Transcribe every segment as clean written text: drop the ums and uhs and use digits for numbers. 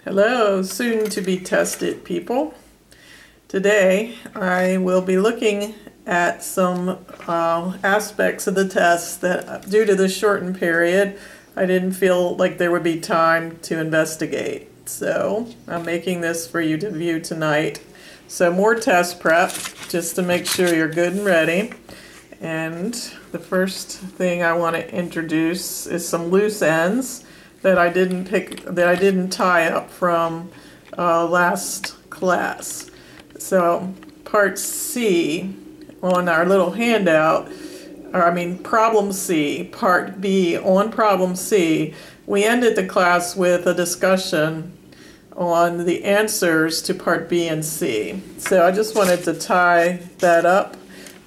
Hello, soon to be tested people. Today I will be looking at some aspects of the test that, due to the shortened period, I didn't feel like there would be time to investigate. So I'm making this for you to view tonight. So more test prep, just to make sure you're good and ready. And the first thing I want to introduce is some loose ends that I didn't tie up from last class. So part C on our little handout, problem C, part B on problem C, we ended the class with a discussion on the answers to part B and C. So I just wanted to tie that up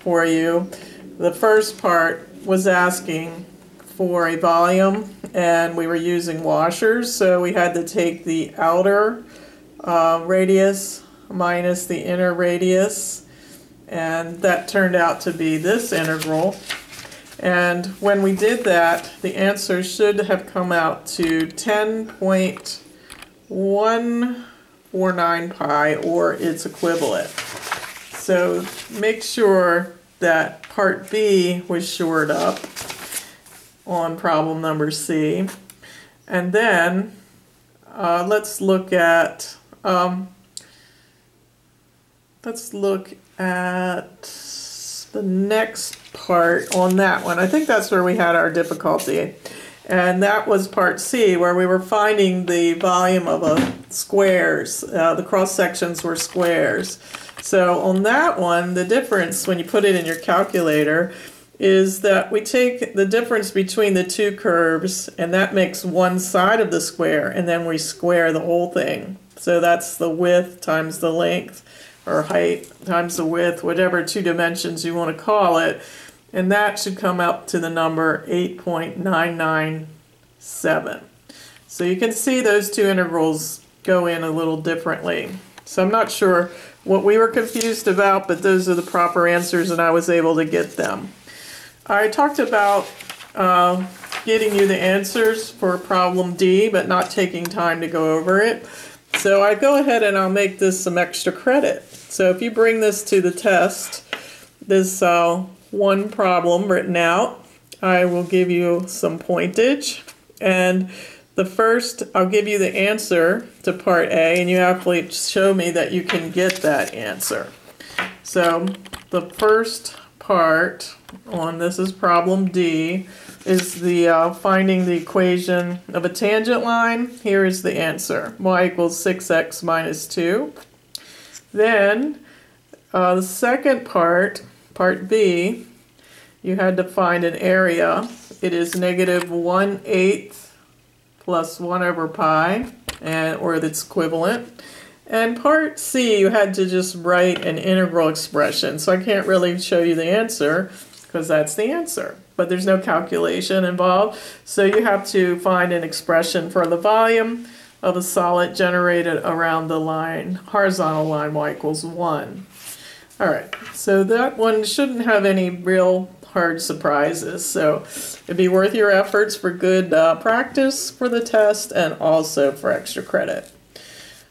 for you. The first part was asking for a volume, and we were using washers, so we had to take the outer radius minus the inner radius, and that turned out to be this integral. And when we did that, the answer should have come out to 10.149 pi, or its equivalent. So make sure that part B was shored up on problem number C. And then let's look at the next part on that one. I think that's where we had our difficulty. And that was part C, where we were finding the volume of squares. The cross sections were squares. So on that one, the difference when you put it in your calculator is that we take the difference between the two curves, and that makes one side of the square, and then we square the whole thing. So that's the width times the length, or height times the width, whatever two dimensions you want to call it, and that should come up to the number 8.997. So you can see those two integrals go in a little differently. So I'm not sure what we were confused about, but those are the proper answers, and I was able to get them. I talked about getting you the answers for problem D, but not taking time to go over it. So I go ahead and I'll make this some extra credit. So if you bring this to the test, this one problem written out, I will give you some pointage. And the first, I'll give you the answer to part A, and you have to show me that you can get that answer. So the first part on this is problem D is the finding the equation of a tangent line. Here is the answer: y equals 6x minus 2. Then the second part, part B, you had to find an area. It is -1/8 plus 1 over pi, or its equivalent. And part C, you had to just write an integral expression. So I can't really show you the answer, because that's the answer. But there's no calculation involved. So you have to find an expression for the volume of a solid generated around the line, horizontal line, y equals 1. All right, so that one shouldn't have any real hard surprises. So it'd be worth your efforts for good practice for the test, and also for extra credit.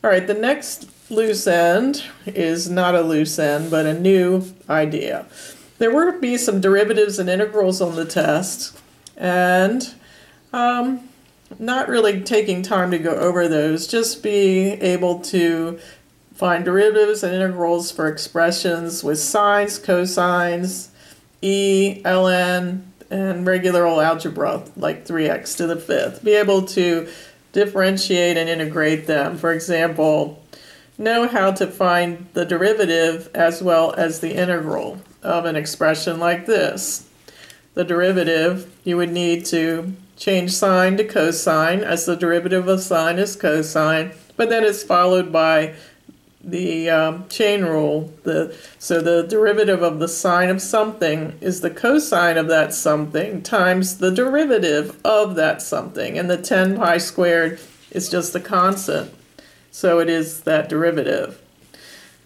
All right, the next loose end is not a loose end, but a new idea. There will be some derivatives and integrals on the test, and not really taking time to go over those, just be able to find derivatives and integrals for expressions with sines, cosines, ln, and regular old algebra, like 3x to the 5th. Be able to differentiate and integrate them. For example, know how to find the derivative as well as the integral of an expression like this. The derivative, you would need to change sine to cosine, as the derivative of sine is cosine, but then it's followed by the chain rule. So the derivative of the sine of something is the cosine of that something times the derivative of that something, and the 10 pi squared is just a constant, so it is that derivative.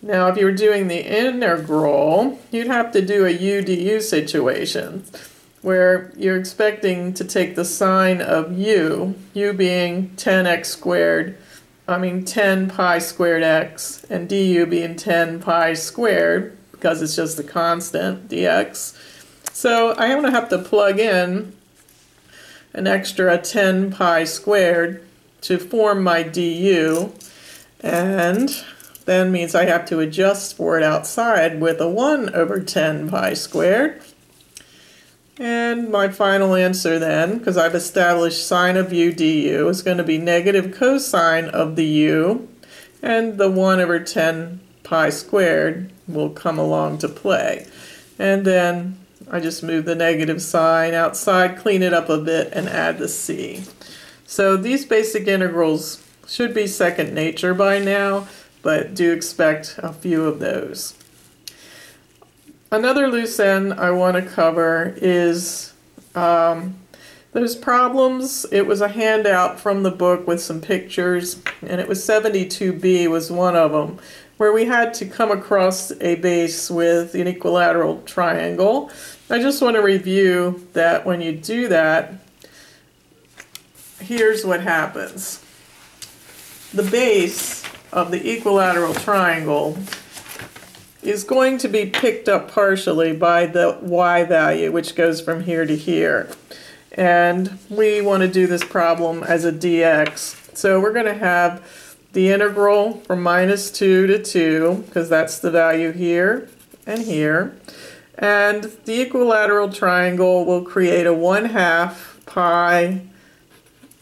Now if you were doing the integral, you'd have to do a u du situation, where you're expecting to take the sine of u being 10x squared 10 pi squared x, and du being 10 pi squared, because it's just a constant, dx. So I am going to have to plug in an extra 10 pi squared to form my du, and then means I have to adjust for it outside with a 1 over 10 pi squared. And my final answer then, because I've established sine of u du, is going to be negative cosine of the u, and the 1 over 10 pi squared will come along to play. And then I just move the negative sign outside, clean it up a bit, and add the c. So these basic integrals should be second nature by now, but do expect a few of those. Another loose end I want to cover is those problems. It was a handout from the book with some pictures, and it was 72b was one of them, where we had to come across a base with an equilateral triangle. I just want to review that when you do that, here's what happens. The base of the equilateral triangle is going to be picked up partially by the y value, which goes from here to here. And we want to do this problem as a dx. So we're going to have the integral from -2 to 2, because that's the value here and here. And the equilateral triangle will create a 1/2 pi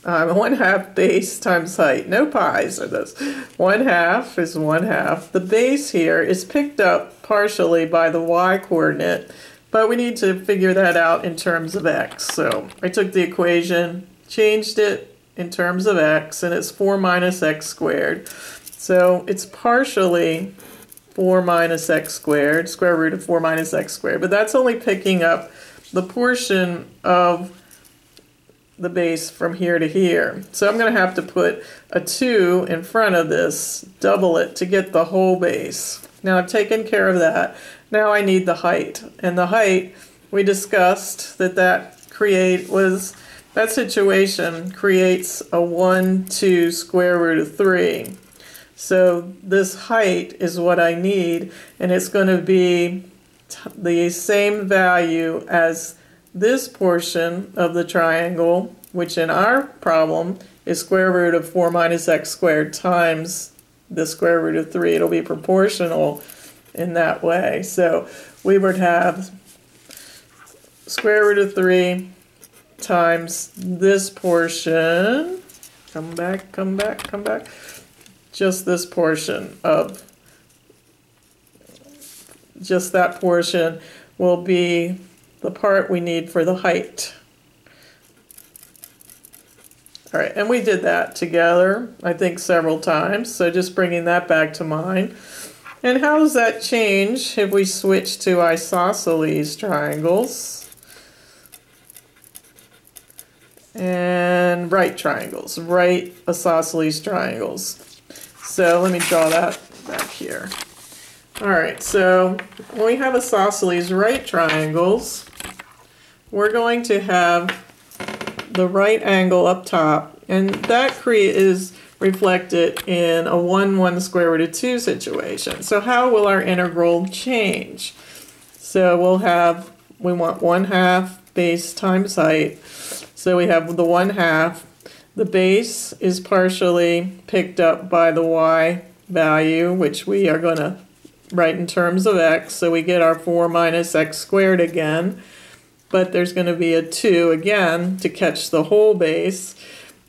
1/2 base times height. No pi's are those. 1/2 is 1/2. The base here is picked up partially by the y coordinate, but we need to figure that out in terms of x. So I took the equation, changed it in terms of x, and it's 4 minus x squared. So it's partially 4 minus x squared, square root of 4 minus x squared, but that's only picking up the portion of the base from here to here. So I'm going to have to put a 2 in front of this, double it to get the whole base. Now I've taken care of that. Now I need the height. And the height, we discussed that situation creates a 1, 2 square root of 3. So this height is what I need, and it's going to be the same value as this portion of the triangle, which in our problem is square root of 4 minus x squared times the square root of 3. It'll be proportional in that way. So we would have square root of 3 times this portion, come back, just this portion of, just that portion will be the part we need for the height. All right, and we did that together, I think several times, so just bringing that back to mind. And how does that change if we switch to isosceles triangles and right triangles, right isosceles triangles? So let me draw that back here. All right, so when we have isosceles right triangles, we're going to have the right angle up top, and that is reflected in a 1, 1 square root of 2 situation. So how will our integral change? So we want 1/2 base times height. So we have the 1/2. The base is partially picked up by the y value, which we are going to write in terms of x. So we get our 4 minus x squared again. But there's going to be a 2 again to catch the whole base.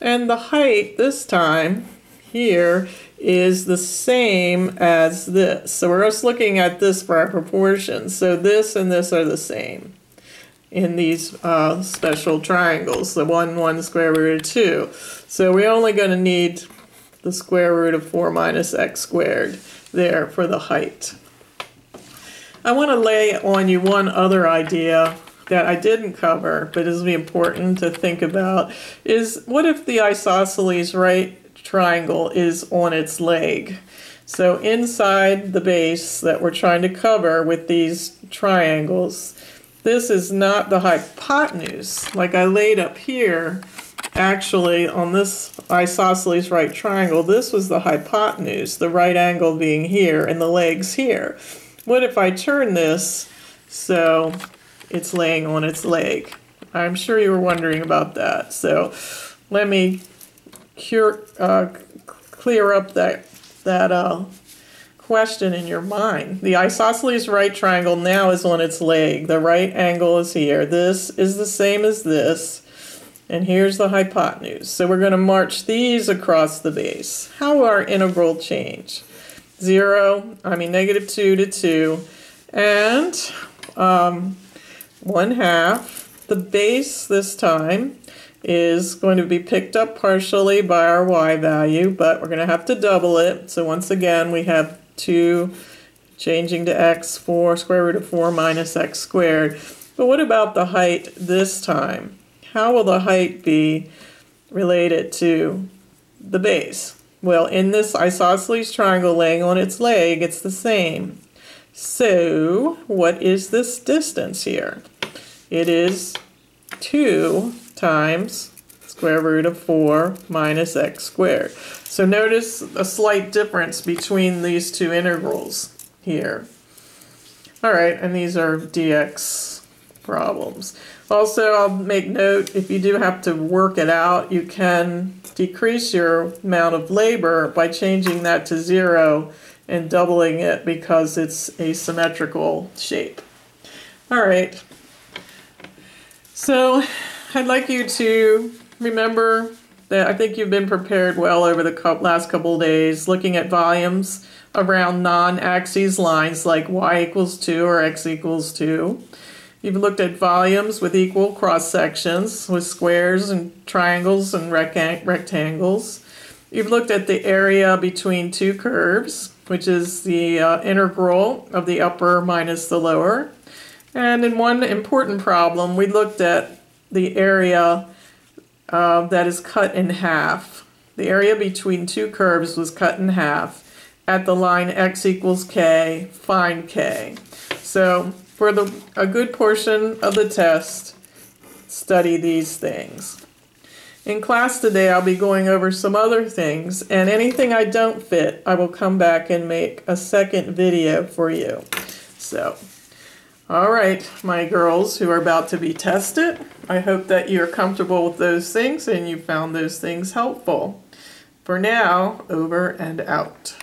And the height this time here is the same as this. So we're just looking at this for our proportions. So this and this are the same in these special triangles, the 1, 1 square root of 2. So we're only going to need the square root of 4 minus x squared there for the height. I want to lay on you one other idea that I didn't cover, but is important to think about, is what if the isosceles right triangle is on its leg? So inside the base that we're trying to cover with these triangles, this is not the hypotenuse like I laid up here actually, on this isosceles right triangle, this was the hypotenuse, the right angle being here and the legs here. What if I turn this so it's laying on its leg? I'm sure you were wondering about that. So let me clear up that question in your mind. The isosceles right triangle now is on its leg. The right angle is here. This is the same as this. And here's the hypotenuse. So we're going to march these across the base. How will our integral change? -2 to 2. And 1/2. The base this time is going to be picked up partially by our y value, but we're going to have to double it. So once again, we have 2 changing to x, 4, square root of 4 minus x squared. But what about the height this time? How will the height be related to the base? Well, in this isosceles triangle laying on its leg, it's the same. So, what is this distance here? It is 2 times square root of 4 minus x squared. So notice a slight difference between these two integrals here. All right, and these are dx problems. Also, I'll make note, if you do have to work it out, you can decrease your amount of labor by changing that to 0 and doubling it because it's a symmetrical shape. All right, so I'd like you to remember that I think you've been prepared well over the last couple of days, looking at volumes around non-axes lines like y equals 2 or x equals 2. You've looked at volumes with equal cross-sections, with squares and triangles and rectangles. You've looked at the area between two curves, which is the integral of the upper minus the lower. And in one important problem, we looked at the area that is cut in half. The area between two curves was cut in half. At the line x equals k, find k. So for a good portion of the test, study these things. In class today, I'll be going over some other things, and anything I don't fit, I will come back and make a second video for you. So, all right, my girls who are about to be tested, I hope that you're comfortable with those things and you found those things helpful. For now, over and out.